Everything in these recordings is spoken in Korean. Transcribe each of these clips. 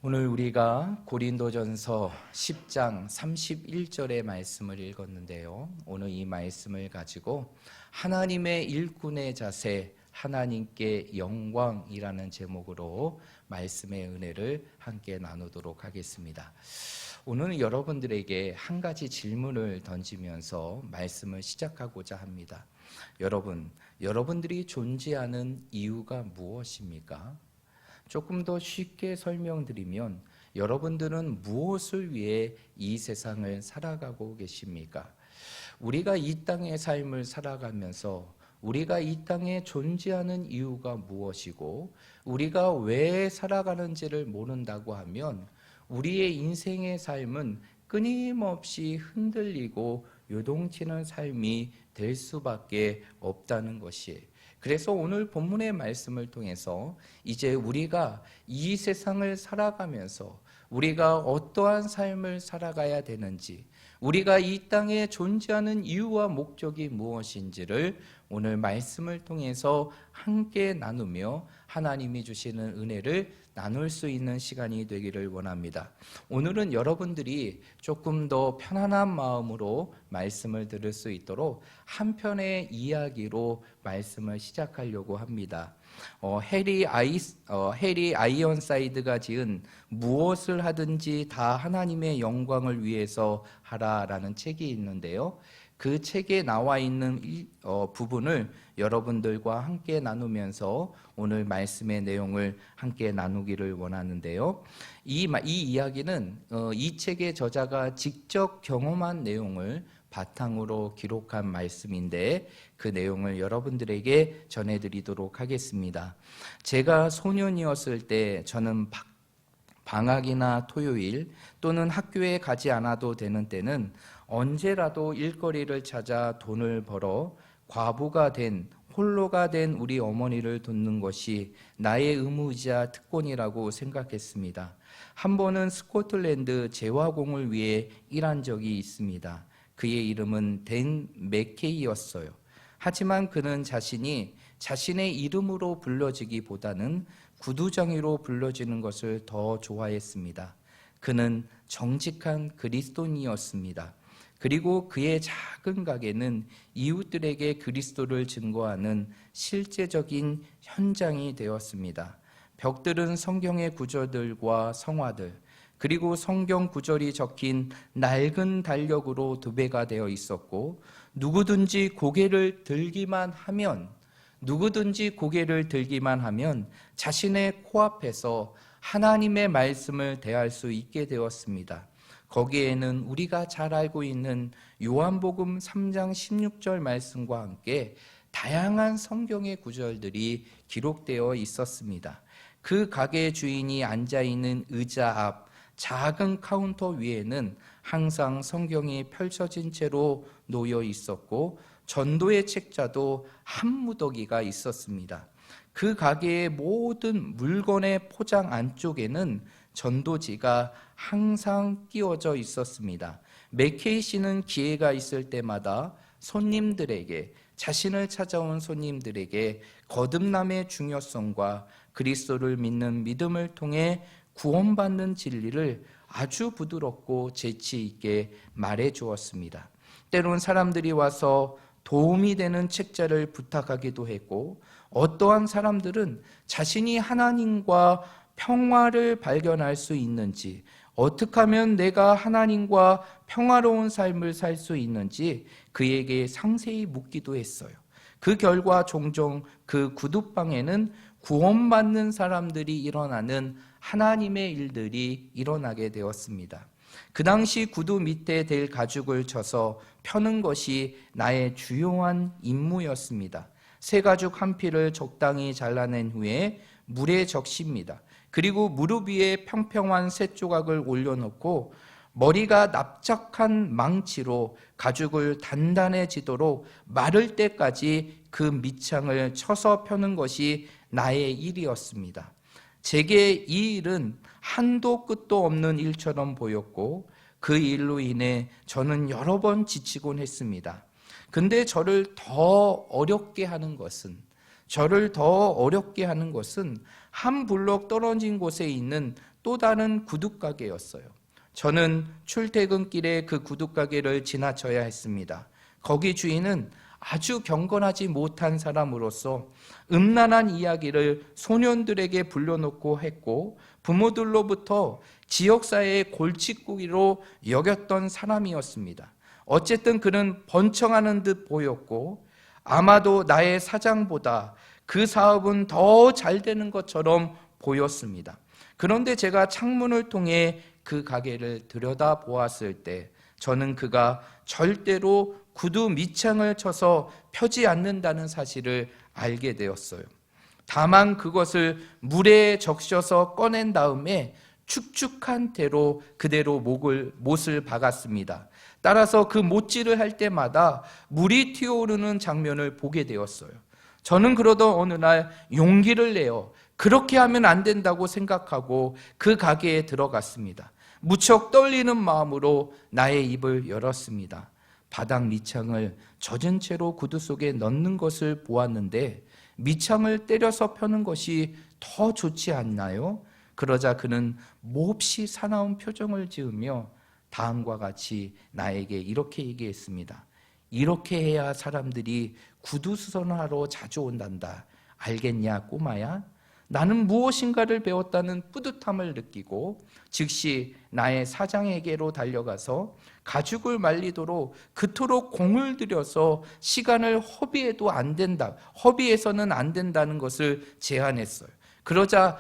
오늘 우리가 고린도전서 10장 31절의 말씀을 읽었는데요. 오늘 이 말씀을 가지고 하나님의 일꾼의 자세, 하나님께 영광이라는 제목으로 말씀의 은혜를 함께 나누도록 하겠습니다. 오늘은 여러분들에게 한 가지 질문을 던지면서 말씀을 시작하고자 합니다. 여러분들이 존재하는 이유가 무엇입니까? 조금 더 쉽게 설명드리면 여러분들은 무엇을 위해 이 세상을 살아가고 계십니까? 우리가 이 땅의 삶을 살아가면서 우리가 이 땅에 존재하는 이유가 무엇이고 우리가 왜 살아가는지를 모른다고 하면 우리의 인생의 삶은 끊임없이 흔들리고 요동치는 삶이 될 수밖에 없다는 것이에요. 그래서 오늘 본문의 말씀을 통해서 이제 우리가 이 세상을 살아가면서 우리가 어떠한 삶을 살아가야 되는지, 우리가 이 땅에 존재하는 이유와 목적이 무엇인지를 오늘 말씀을 통해서 함께 나누며 하나님이 주시는 은혜를 나눌 수 있는 시간이 되기를 원합니다. 오늘은 여러분들이 조금 더 편안한 마음으로 말씀을 들을 수 있도록 한 편의 이야기로 말씀을 시작하려고 합니다. 해리 아이언사이드가 지은 무엇을 하든지 다 하나님의 영광을 위해서 하라라는 책이 있는데요. 그 책에 나와 있는 부분을 여러분들과 함께 나누면서 오늘 말씀의 내용을 함께 나누기를 원하는데요. 이 이야기는 이 책의 저자가 직접 경험한 내용을 바탕으로 기록한 말씀인데 그 내용을 여러분들에게 전해드리도록 하겠습니다. 제가 소년이었을 때 저는 방학이나 토요일 또는 학교에 가지 않아도 되는 때는 언제라도 일거리를 찾아 돈을 벌어 과부가 된 홀로가 된 우리 어머니를 돕는 것이 나의 의무이자 특권이라고 생각했습니다. 한 번은 스코틀랜드 재화공을 위해 일한 적이 있습니다. 그의 이름은 댄 맥케이였어요. 하지만 그는 자신의 이름으로 불러지기보다는 구두정의로 불러지는 것을 더 좋아했습니다. 그는 정직한 그리스도인이었습니다. 그리고 그의 작은 가게는 이웃들에게 그리스도를 증거하는 실제적인 현장이 되었습니다. 벽들은 성경의 구절들과 성화들, 그리고 성경 구절이 적힌 낡은 달력으로 도배가 되어 있었고 누구든지 고개를 들기만 하면 자신의 코앞에서 하나님의 말씀을 대할 수 있게 되었습니다. 거기에는 우리가 잘 알고 있는 요한복음 3장 16절 말씀과 함께 다양한 성경의 구절들이 기록되어 있었습니다. 그 가게 주인이 앉아있는 의자 앞 작은 카운터 위에는 항상 성경이 펼쳐진 채로 놓여 있었고 전도의 책자도 한 무더기가 있었습니다. 그 가게의 모든 물건의 포장 안쪽에는 전도지가 항상 끼워져 있었습니다. 맥케이 씨는 기회가 있을 때마다 자신을 찾아온 손님들에게 거듭남의 중요성과 그리스도를 믿는 믿음을 통해 구원받는 진리를 아주 부드럽고 재치 있게 말해 주었습니다. 때론 사람들이 와서 도움이 되는 책자를 부탁하기도 했고 어떠한 사람들은 자신이 하나님과 평화를 발견할 수 있는지, 어떻게 하면 내가 하나님과 평화로운 삶을 살 수 있는지 그에게 상세히 묻기도 했어요. 그 결과 종종 그 구두방에는 구원받는 사람들이 일어나는 하나님의 일들이 일어나게 되었습니다. 그 당시 구두 밑에 댈 가죽을 쳐서 펴는 것이 나의 주요한 임무였습니다. 새 가죽 한 필을 적당히 잘라낸 후에 물에 적십니다. 그리고 무릎 위에 평평한 새 조각을 올려놓고 머리가 납작한 망치로 가죽을 단단해지도록 마를 때까지 그 밑창을 쳐서 펴는 것이 나의 일이었습니다. 제게 이 일은 한도 끝도 없는 일처럼 보였고 그 일로 인해 저는 여러 번 지치곤 했습니다. 근데 저를 더 어렵게 하는 것은 한 블록 떨어진 곳에 있는 또 다른 구둣가게였어요. 저는 출퇴근길에 그 구둣가게를 지나쳐야 했습니다. 거기 주인은 아주 경건하지 못한 사람으로서 음란한 이야기를 소년들에게 불려놓고 했고, 부모들로부터 지역사회의 골칫구기로 여겼던 사람이었습니다. 어쨌든 그는 번창하는 듯 보였고, 아마도 나의 사장보다 그 사업은 더 잘 되는 것처럼 보였습니다. 그런데 제가 창문을 통해 그 가게를 들여다보았을 때 저는 그가 절대로 구두 밑창을 쳐서 펴지 않는다는 사실을 알게 되었어요. 다만 그것을 물에 적셔서 꺼낸 다음에 축축한 대로 그대로 못을 박았습니다. 따라서 그 못질을 할 때마다 물이 튀어오르는 장면을 보게 되었어요. 저는 그러던 어느 날 용기를 내어 그렇게 하면 안 된다고 생각하고 그 가게에 들어갔습니다. 무척 떨리는 마음으로 나의 입을 열었습니다. 바닥 밑창을 젖은 채로 구두 속에 넣는 것을 보았는데 밑창을 때려서 펴는 것이 더 좋지 않나요? 그러자 그는 몹시 사나운 표정을 지으며 다음과 같이 나에게 이렇게 얘기했습니다. 이렇게 해야 사람들이 구두 수선을 하러 자주 온단다. 알겠냐, 꼬마야? 나는 무엇인가를 배웠다는 뿌듯함을 느끼고 즉시 나의 사장에게로 달려가서 가죽을 말리도록 그토록 공을 들여서 시간을 허비해서는 안 된다는 것을 제안했어요. 그러자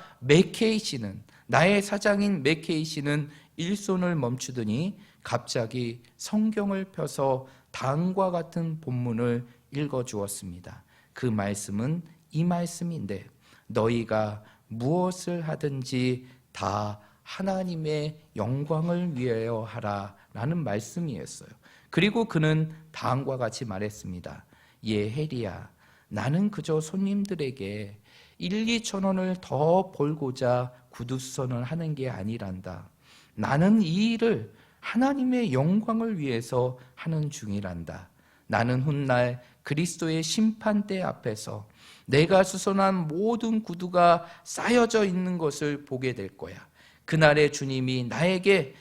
나의 사장인 맥케이 씨는 일손을 멈추더니 갑자기 성경을 펴서 다음과 같은 본문을 읽어주었습니다. 그 말씀은 이 말씀인데, 너희가 무엇을 하든지 다 하나님의 영광을 위하여 하라 라는 말씀이었어요. 그리고 그는 다음과 같이 말했습니다. 해리야, 나는 그저 손님들에게 1-2천 원을 더 벌고자 구두수선을 하는 게 아니란다. 나는 이 일을 하나님의 영광을 위해서 하는 중이란다. 나는 훗날 그리스도의 심판대 앞에서 내가 수선한 모든 구두가 쌓여져 있는 것을 보게 될 거야. 그날에 주님이 나에게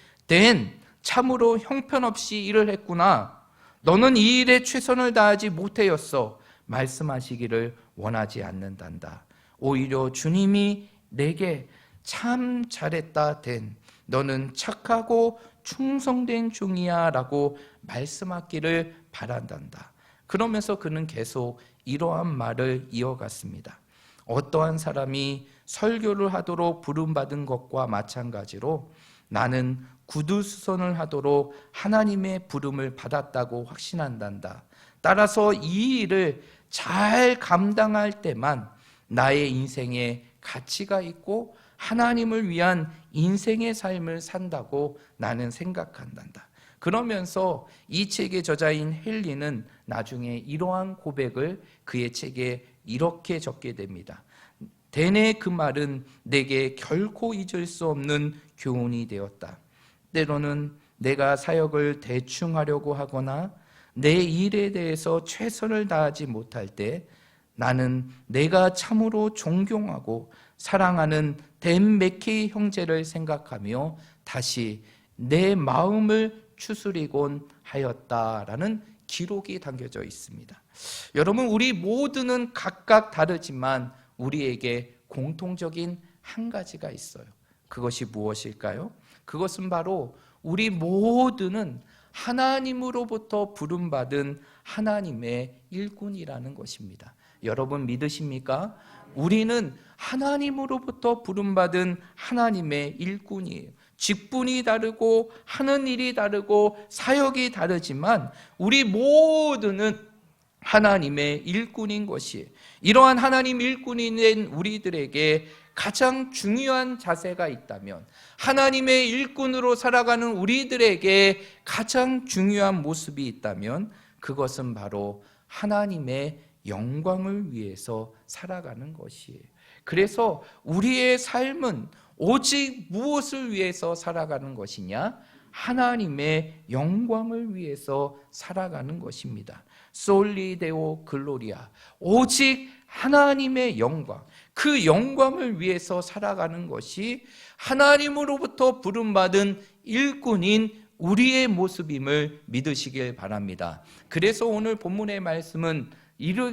참으로 형편없이 일을 했구나. 너는 이 일에 최선을 다하지 못하였어. 말씀하시기를 원하지 않는단다. 오히려 주님이 내게 참 잘했다. 너는 착하고 충성된 종이야 라고 말씀하기를 바란단다. 그러면서 그는 계속 이러한 말을 이어갔습니다. 어떠한 사람이 설교를 하도록 부름받은 것과 마찬가지로 나는 구두수선을 하도록 하나님의 부름을 받았다고 확신한단다. 따라서 이 일을 잘 감당할 때만 나의 인생에 가치가 있고 하나님을 위한 인생의 삶을 산다고 나는 생각한단다. 그러면서 이 책의 저자인 헨리는 나중에 이러한 고백을 그의 책에 이렇게 적게 됩니다. 대내 그 말은 내게 결코 잊을 수 없는 교훈이 되었다. 때로는 내가 사역을 대충 하려고 하거나 내 일에 대해서 최선을 다하지 못할 때 나는 내가 참으로 존경하고 사랑하는 댄 맥케이 형제를 생각하며 다시 내 마음을 추스리곤 하였다라는 기록이 담겨져 있습니다. 여러분, 우리 모두는 각각 다르지만 우리에게 공통적인 한 가지가 있어요. 그것이 무엇일까요? 그것은 바로 우리 모두는 하나님으로부터 부름받은 하나님의 일꾼이라는 것입니다. 여러분 믿으십니까? 우리는 하나님으로부터 부름받은 하나님의 일꾼이에요. 직분이 다르고 하는 일이 다르고 사역이 다르지만 우리 모두는 하나님의 일꾼인 것이에요. 이러한 하나님 일꾼이 된 우리들에게 가장 중요한 자세가 있다면, 하나님의 일꾼으로 살아가는 우리들에게 가장 중요한 모습이 있다면 그것은 바로 하나님의 영광을 위해서 살아가는 것이에요. 그래서 우리의 삶은 오직 무엇을 위해서 살아가는 것이냐? 하나님의 영광을 위해서 살아가는 것입니다. 솔리 데오 글로리아, 오직 하나님의 영광, 그 영광을 위해서 살아가는 것이 하나님으로부터 부름받은 일꾼인 우리의 모습임을 믿으시길 바랍니다. 그래서 오늘 본문의 말씀은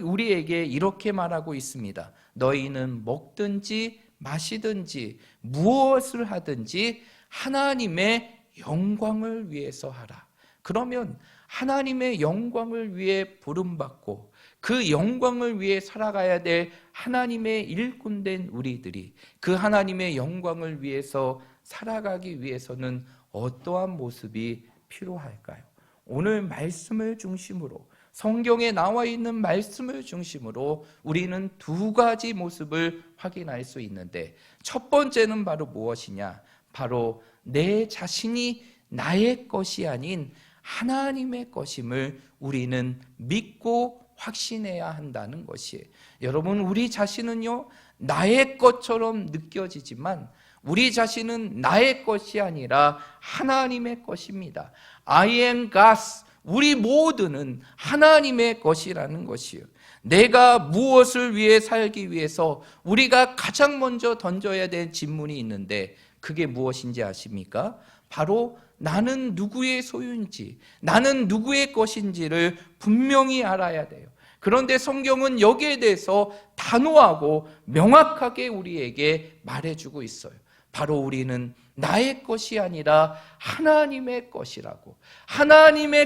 우리에게 이렇게 말하고 있습니다. 너희는 먹든지 마시든지 무엇을 하든지 하나님의 영광을 위해서 하라. 그러면 하나님의 영광을 위해 부름받고 그 영광을 위해 살아가야 될 하나님의 일꾼된 우리들이 그 하나님의 영광을 위해서 살아가기 위해서는 어떠한 모습이 필요할까요? 오늘 말씀을 중심으로, 성경에 나와 있는 말씀을 중심으로 우리는 두 가지 모습을 확인할 수 있는데, 첫 번째는 바로 무엇이냐? 바로 내 자신이 나의 것이 아닌 하나님의 것임을 우리는 믿고 확신해야 한다는 것이에요. 여러분, 우리 자신은요, 나의 것처럼 느껴지지만 우리 자신은 나의 것이 아니라 하나님의 것입니다. I am God's. 우리 모두는 하나님의 것이라는 것이에요. 내가 무엇을 위해 살기 위해서 우리가 가장 먼저 던져야 될 질문이 있는데, 그게 무엇인지 아십니까? 바로 나는 누구의 소유인지, 나는 누구의 것인지를 분명히 알아야 돼요. 그런데 성경은 여기에 대해서 단호하고 명확하게 우리에게 말해주고 있어요. 바로 우리는 나의 것이 아니라 하나님의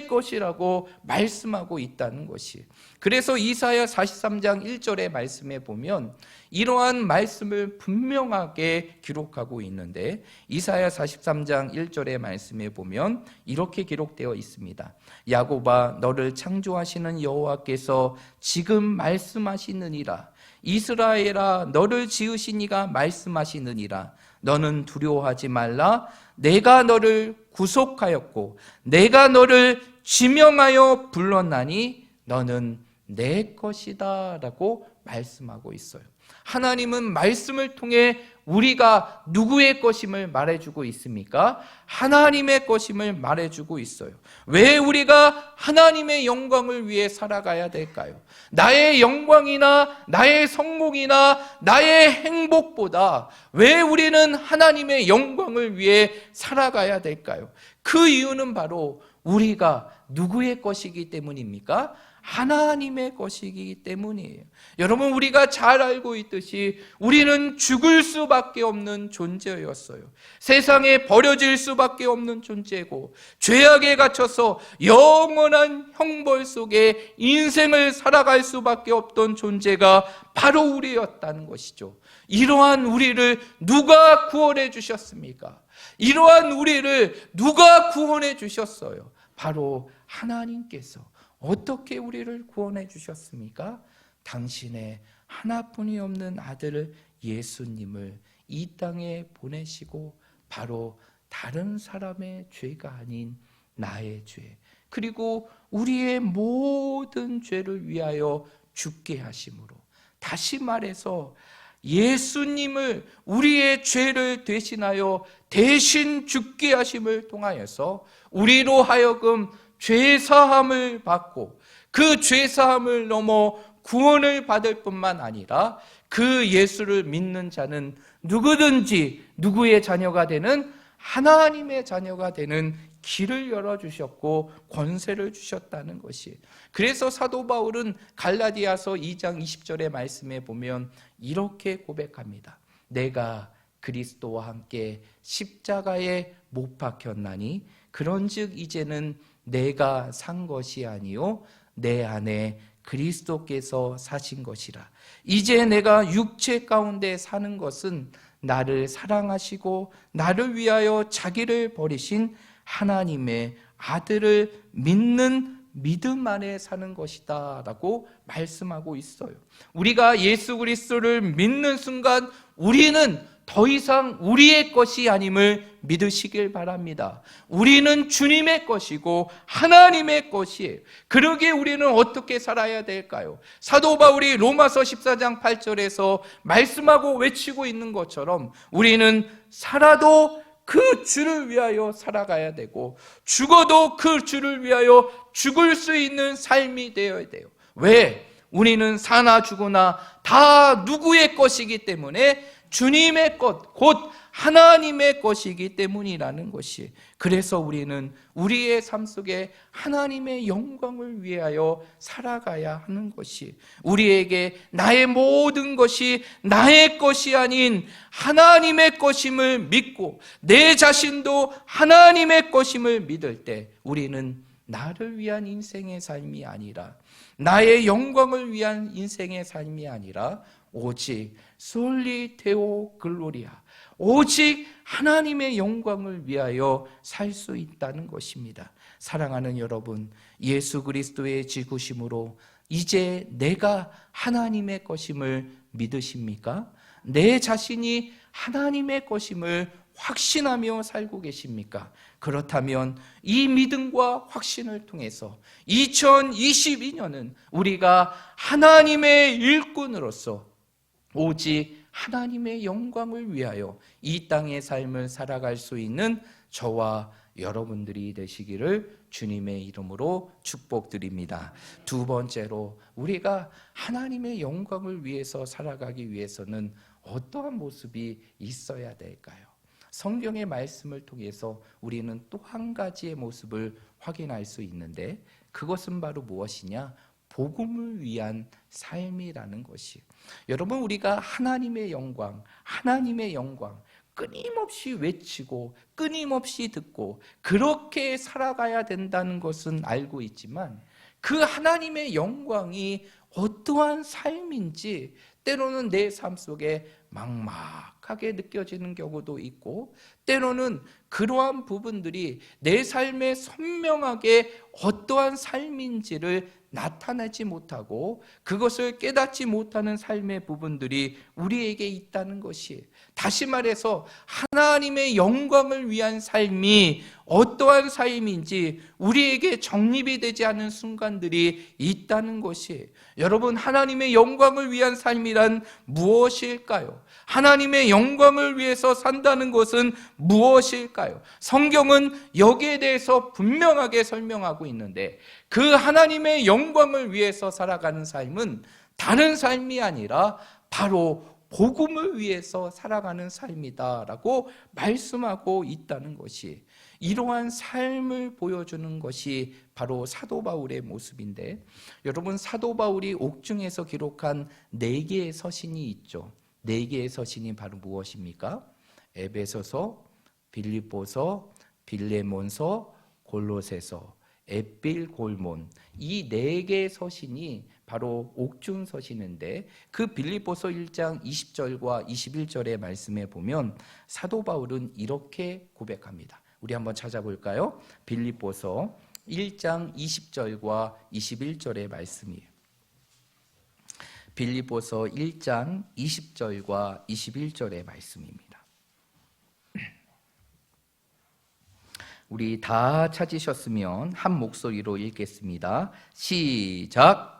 것이라고 말씀하고 있다는 것이. 그래서 이사야 43장 1절의 말씀에 보면 이러한 말씀을 분명하게 기록하고 있는데, 이사야 43장 1절의 말씀에 보면 이렇게 기록되어 있습니다. 야곱아, 너를 창조하시는 여호와께서 지금 말씀하시느니라. 이스라엘아, 너를 지으신 이가 말씀하시느니라. 너는 두려워하지 말라. 내가 너를 구속하였고 내가 너를 지명하여 불렀나니 너는 내 것이다 라고 말씀하고 있어요. 하나님은 말씀을 통해 우리가 누구의 것임을 말해주고 있습니까? 하나님의 것임을 말해주고 있어요. 왜 우리가 하나님의 영광을 위해 살아가야 될까요? 나의 영광이나 나의 성공이나 나의 행복보다 왜 우리는 하나님의 영광을 위해 살아가야 될까요? 그 이유는 바로 우리가 누구의 것이기 때문입니까? 하나님의 것이기 때문이에요. 여러분, 우리가 잘 알고 있듯이 우리는 죽을 수밖에 없는 존재였어요. 세상에 버려질 수밖에 없는 존재고 죄악에 갇혀서 영원한 형벌 속에 인생을 살아갈 수밖에 없던 존재가 바로 우리였다는 것이죠. 이러한 우리를 누가 구원해 주셨습니까? 이러한 우리를 누가 구원해 주셨어요? 바로 하나님께서. 어떻게 우리를 구원해 주셨습니까? 당신의 하나뿐이 없는 아들 예수님을 이 땅에 보내시고 바로 다른 사람의 죄가 아닌 나의 죄, 그리고 우리의 모든 죄를 위하여 죽게 하심으로, 다시 말해서 예수님을 우리의 죄를 대신하여 대신 죽게 하심을 통하여서 우리로 하여금 죄사함을 받고 그 죄사함을 넘어 구원을 받을 뿐만 아니라 그 예수를 믿는 자는 누구든지 누구의 자녀가 되는 하나님의 자녀가 되는 길을 열어주셨고 권세를 주셨다는 것이에요. 그래서 사도 바울은 갈라디아서 2장 20절의 말씀에 보면 이렇게 고백합니다. 내가 그리스도와 함께 십자가에 못 박혔나니 그런즉 이제는 내가 산 것이 아니요 내 안에 그리스도께서 사신 것이라. 이제 내가 육체 가운데 사는 것은 나를 사랑하시고 나를 위하여 자기를 버리신 하나님의 아들을 믿는 믿음 안에 사는 것이다 라고 말씀하고 있어요. 우리가 예수 그리스도를 믿는 순간 우리는 더 이상 우리의 것이 아님을 믿으시길 바랍니다. 우리는 주님의 것이고 하나님의 것이에요. 그러기에 우리는 어떻게 살아야 될까요? 사도 바울이 로마서 14장 8절에서 말씀하고 외치고 있는 것처럼 우리는 살아도 그 주를 위하여 살아가야 되고 죽어도 그 주를 위하여 죽을 수 있는 삶이 되어야 돼요. 왜? 우리는 사나 죽으나 다 누구의 것이기 때문에 주님의 것, 곧 하나님의 것이기 때문이라는 것이, 그래서 우리는 우리의 삶 속에 하나님의 영광을 위하여 살아가야 하는 것이, 우리에게 나의 모든 것이 나의 것이 아닌 하나님의 것임을 믿고 내 자신도 하나님의 것임을 믿을 때 우리는 나를 위한 인생의 삶이 아니라, 나의 영광을 위한 인생의 삶이 아니라 오직 솔리 데오 글로리아, 오직 하나님의 영광을 위하여 살 수 있다는 것입니다. 사랑하는 여러분, 예수 그리스도의 지구심으로 이제 내가 하나님의 것임을 믿으십니까? 내 자신이 하나님의 것임을 확신하며 살고 계십니까? 그렇다면 이 믿음과 확신을 통해서 2022년은 우리가 하나님의 일꾼으로서 오직 하나님의 영광을 위하여 이 땅의 삶을 살아갈 수 있는 저와 여러분들이 되시기를 주님의 이름으로 축복드립니다. 두 번째로, 우리가 하나님의 영광을 위해서 살아가기 위해서는 어떠한 모습이 있어야 될까요? 성경의 말씀을 통해서 우리는 또 한 가지의 모습을 확인할 수 있는데, 그것은 바로 무엇이냐? 복음을 위한 삶이라는 것이. 여러분, 우리가 하나님의 영광 끊임없이 외치고 끊임없이 듣고 그렇게 살아가야 된다는 것은 알고 있지만, 그 하나님의 영광이 어떠한 삶인지 때로는 내 삶 속에 막막하게 느껴지는 경우도 있고, 때로는 그러한 부분들이 내 삶에 선명하게 어떠한 삶인지를 나타내지 못하고 그것을 깨닫지 못하는 삶의 부분들이 우리에게 있다는 것이, 다시 말해서 하나님의 영광을 위한 삶이 어떠한 삶인지 우리에게 정립이 되지 않은 순간들이 있다는 것이, 여러분, 하나님의 영광을 위한 삶이란 무엇일까요? 하나님의 영광을 위해서 산다는 것은 무엇일까요? 성경은 여기에 대해서 분명하게 설명하고 있는데, 그 하나님의 영광을 위해서 살아가는 삶은 다른 삶이 아니라 바로 복음을 위해서 살아가는 삶이다라고 말씀하고 있다는 것이, 이러한 삶을 보여주는 것이 바로 사도 바울의 모습인데, 여러분, 사도 바울이 옥중에서 기록한 4개의 서신이 있죠. 4개의 서신이 바로 무엇입니까? 에베소서, 빌립보서, 빌레몬서, 골로새서, 에필골몬, 이 4개의 서신이 바로 옥중 서신인데, 그 빌립보서 1장 20절과 21절의 말씀에 보면 사도 바울은 이렇게 고백합니다. 우리 한번 찾아볼까요? 빌립보서 1장 20절과 21절의 말씀이에요. 빌립보서 1장 20절과 21절의 말씀입니다. 우리 다 찾으셨으면 한 목소리로 읽겠습니다. 시작.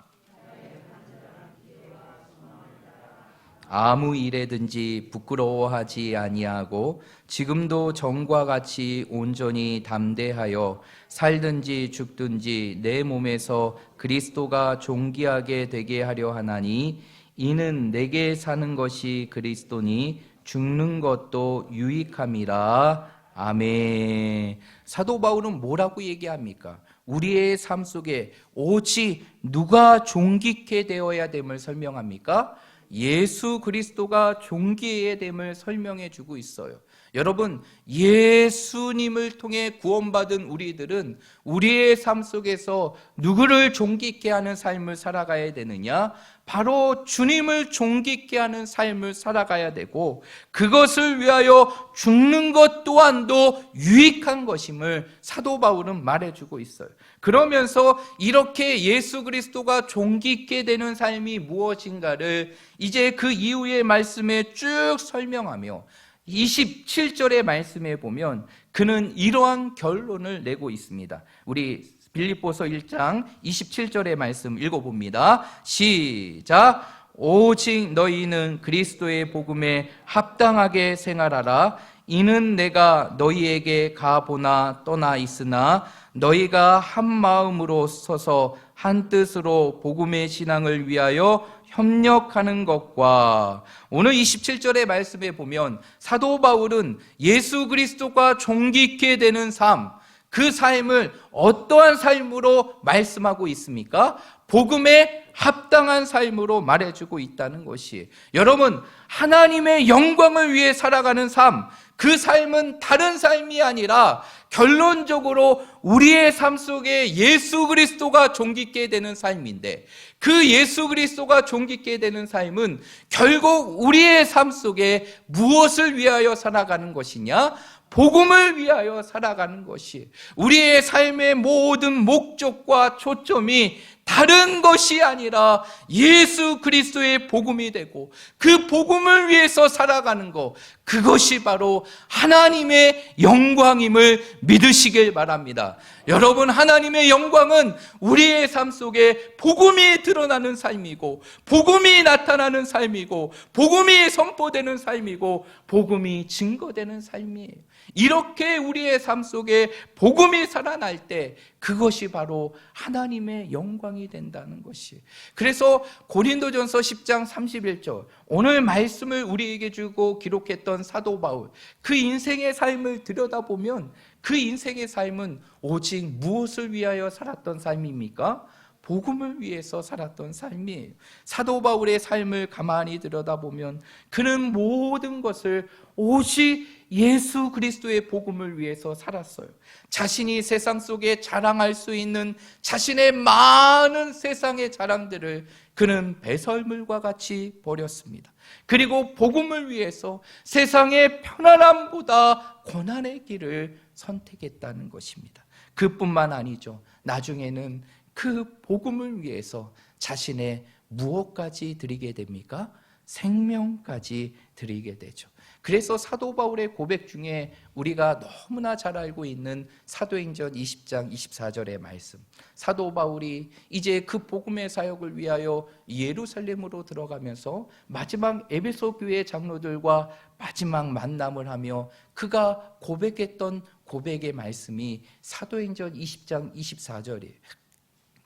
아무 일에든지 부끄러워하지 아니하고 지금도 전과 같이 온전히 담대하여 살든지 죽든지 내 몸에서 그리스도가 존귀하게 되게 하려 하나니, 이는 내게 사는 것이 그리스도니 죽는 것도 유익함이라. 아멘. 사도 바울은 뭐라고 얘기합니까? 우리의 삶 속에 오직 누가 존귀케 되어야 됨을 설명합니까? 예수 그리스도가 존귀해야 됨을 설명해 주고 있어요. 여러분, 예수님을 통해 구원받은 우리들은 우리의 삶 속에서 누구를 존귀케 하는 삶을 살아가야 되느냐? 바로 주님을 존귀케 하는 삶을 살아가야 되고, 그것을 위하여 죽는 것 또한도 유익한 것임을 사도 바울은 말해주고 있어요. 그러면서 이렇게 예수 그리스도가 존귀케 되는 삶이 무엇인가를 이제 그 이후의 말씀에 쭉 설명하며 27절의 말씀에 보면 그는 이러한 결론을 내고 있습니다. 우리 빌립보서 1장 27절의 말씀 읽어봅니다. 시작. 오직 너희는 그리스도의 복음에 합당하게 생활하라. 이는 내가 너희에게 가보나 떠나 있으나 너희가 한 마음으로 서서 한 뜻으로 복음의 신앙을 위하여 협력하는 것과, 오늘 27절의 말씀에 보면 사도 바울은 예수 그리스도가 존귀케 되는 삶, 그 삶을 어떠한 삶으로 말씀하고 있습니까? 복음에 합당한 삶으로 말해주고 있다는 것이, 여러분, 하나님의 영광을 위해 살아가는 삶, 그 삶은 다른 삶이 아니라 결론적으로 우리의 삶 속에 예수 그리스도가 존귀케 되는 삶인데, 그 예수 그리스도가 존귀케 되는 삶은 결국 우리의 삶 속에 무엇을 위하여 살아가는 것이냐? 복음을 위하여 살아가는 것이, 우리의 삶의 모든 목적과 초점이 다른 것이 아니라 예수 그리스도의 복음이 되고, 그 복음을 위해서 살아가는 것, 그것이 바로 하나님의 영광임을 믿으시길 바랍니다. 여러분, 하나님의 영광은 우리의 삶 속에 복음이 드러나는 삶이고, 복음이 나타나는 삶이고, 복음이 선포되는 삶이고, 복음이 증거되는 삶이에요. 이렇게 우리의 삶 속에 복음이 살아날 때 그것이 바로 하나님의 영광이 된다는 것이, 그래서 고린도전서 10장 31절, 오늘 말씀을 우리에게 주고 기록했던 사도 바울, 그 인생의 삶을 들여다보면 그 인생의 삶은 오직 무엇을 위하여 살았던 삶입니까? 복음을 위해서 살았던 삶이에요. 사도 바울의 삶을 가만히 들여다보면 그는 모든 것을 오직 예수 그리스도의 복음을 위해서 살았어요. 자신이 세상 속에 자랑할 수 있는 자신의 많은 세상의 자랑들을 그는 배설물과 같이 버렸습니다. 그리고 복음을 위해서 세상의 편안함보다 고난의 길을 선택했다는 것입니다. 그뿐만 아니죠. 나중에는 그 복음을 위해서 자신의 무엇까지 드리게 됩니까? 생명까지 드리게 되죠. 그래서 사도 바울의 고백 중에 우리가 너무나 잘 알고 있는 사도행전 20장 24절의 말씀, 사도 바울이 이제 그 복음의 사역을 위하여 예루살렘으로 들어가면서 마지막 에베소 교회 장로들과 마지막 만남을 하며 그가 고백했던 고백의 말씀이 사도행전 20장 24절이에요.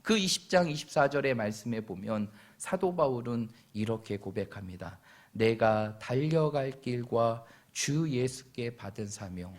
그 20장 24절의 말씀에 보면 사도 바울은 이렇게 고백합니다. 내가 달려갈 길과 주 예수께 받은 사명,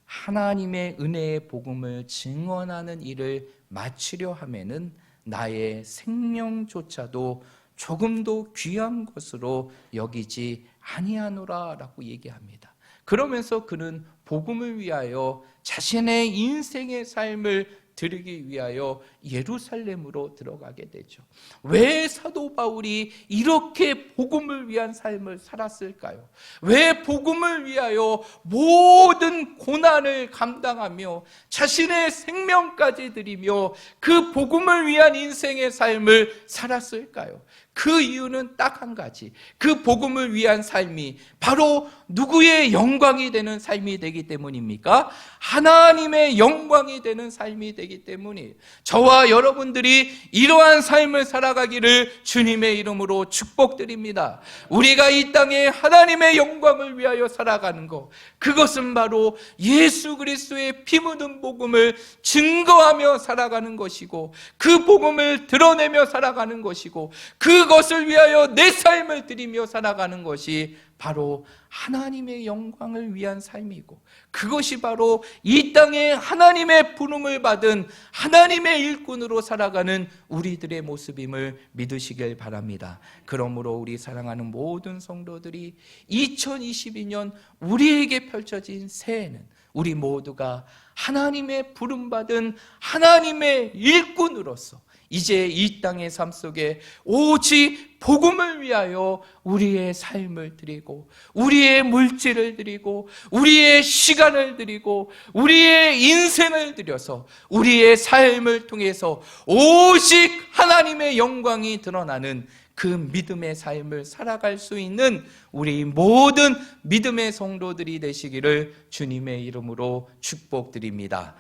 하나님의 은혜의 복음을 증언하는 일을 마치려 하면은 나의 생명조차도 조금도 귀한 것으로 여기지 아니하노라 라고 얘기합니다. 그러면서 그는 복음을 위하여 자신의 인생의 삶을 드리기 위하여 예루살렘으로 들어가게 되죠. 왜 사도 바울이 이렇게 복음을 위한 삶을 살았을까요? 왜 복음을 위하여 모든 고난을 감당하며 자신의 생명까지 드리며 그 복음을 위한 인생의 삶을 살았을까요? 그 이유는 딱 한 가지, 그 복음을 위한 삶이 바로 누구의 영광이 되는 삶이 되기 때문입니까? 하나님의 영광이 되는 삶이 되기 때문이에요. 저와 여러분들이 이러한 삶을 살아가기를 주님의 이름으로 축복드립니다. 우리가 이 땅에 하나님의 영광을 위하여 살아가는 것, 그것은 바로 예수 그리스도의 피 묻은 복음을 증거하며 살아가는 것이고, 그 복음을 드러내며 살아가는 것이고, 그것을 위하여 내 삶을 드리며 살아가는 것이 바로 하나님의 영광을 위한 삶이고, 그것이 바로 이 땅에 하나님의 부름을 받은 하나님의 일꾼으로 살아가는 우리들의 모습임을 믿으시길 바랍니다. 그러므로 우리 사랑하는 모든 성도들이 2022년 우리에게 펼쳐진 새해는 우리 모두가 하나님의 부름받은 하나님의 일꾼으로서 이제 이 땅의 삶 속에 오직 복음을 위하여 우리의 삶을 드리고, 우리의 물질을 드리고, 우리의 시간을 드리고, 우리의 인생을 드려서 우리의 삶을 통해서 오직 하나님의 영광이 드러나는 그 믿음의 삶을 살아갈 수 있는 우리 모든 믿음의 성도들이 되시기를 주님의 이름으로 축복드립니다.